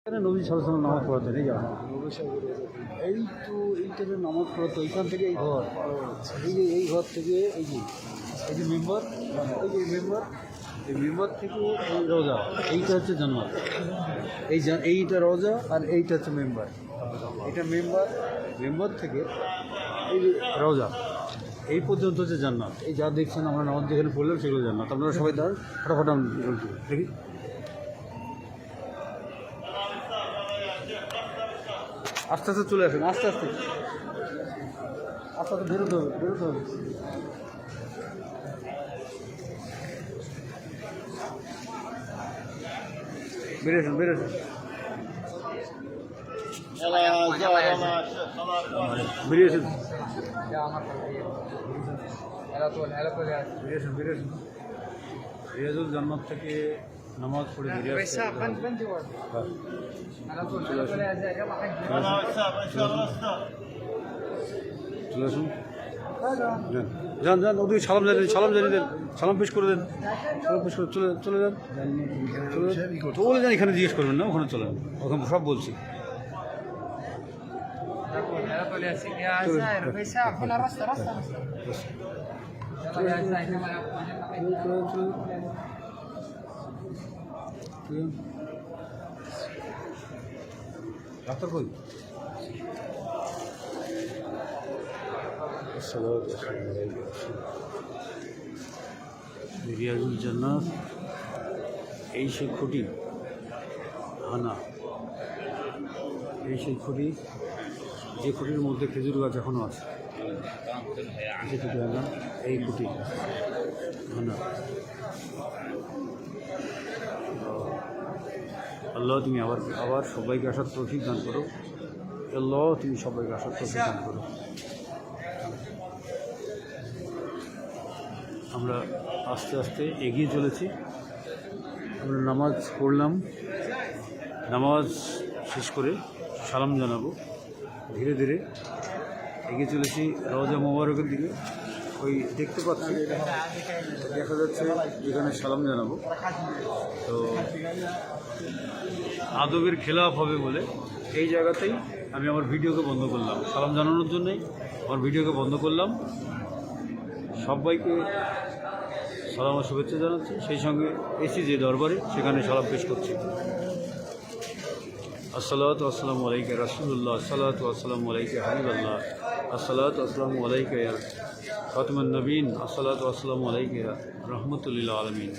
এখানে নবী সাল্লাল্লাহু আলাইহি নামাজ পড়াতেন এই জায়গা এই তো এইটাতে নামাজ পড়াতো এইখান থেকে এই ঘর এই ঘর থেকে এই যে মেম্বার এই মেম্বার থেকে এই রোজা এইটা হচ্ছে জান্নাত এইটা রোজা আর এইটা হচ্ছে মেম্বার এটা মেম্বার থেকে এই যে রোজা এই পর্যন্ত হচ্ছে জান্নাত এই যা দেখছেন আমরা নামাজ যেখানে পড়লাম সেগুলো জান্নাত আপনারা সবাই দাঁড়ান ফটাফট দেখি আস্তে আস্তে চলে আসুন আস্তে আস্তে বেরোতে হবে বেরিয়েছেন রিয়াজুল জান্নাত থেকে নামাজ পড়ে চলে আসুন যান ওদিকে সালাম জানিয়ে দেন সালাম পেশ করে চলে যান চলে যান এখানে জিজ্ঞেস করবেন না ওখানে চলে যান ওখানে সব বলছি ডাক্তার কই রিয়াজুল জান্নাত এই সেই খুঁটি হানা এই সেই খুঁটি যে খুঁটির মধ্যে খেজুর গাছ এখনও আছে যে খুঁটি হানা এই খুঁটি হানা আল্লাহ তুমি আবার সবাইকে আসার তৌফিক দান করো আল্লাহ তুমি সবাইকে আসার তৌফিক দান করো আমরা আস্তে আস্তে এগিয়ে চলেছি আমরা নামাজ পড়লাম নামাজ শেষ করে সালাম জানাবো ধীরে ধীরে এগিয়ে চলেছি রওজা মোবারকের দিকে ওই দেখতে পাচ্ছি দেখা যাচ্ছে এখানে সালাম জানাবো তো আদবের খেলাফ হবে বলে এই জায়গাতেই আমি আমার ভিডিওকে বন্ধ করলাম সালাম জানানোর জন্যই আমার ভিডিওকে বন্ধ করলাম সবাইকে সালাম আর শুভেচ্ছা জানাচ্ছি সেই সঙ্গে এসি যে দরবারে সেখানে সালাম পেশ করছি আসসালাতু আসসালামু আলাইকা রাসূলুল্লাহ আসসালাতু আসসালামু আলাইকা হাবিবাল্লাহ আসসালাতু আসসালামু আলাইকা ইয়া খাতামুন নবীন আসসালাতু আসসালামু আলাইকা ইয়া রাহমাতুল লিল আলামিন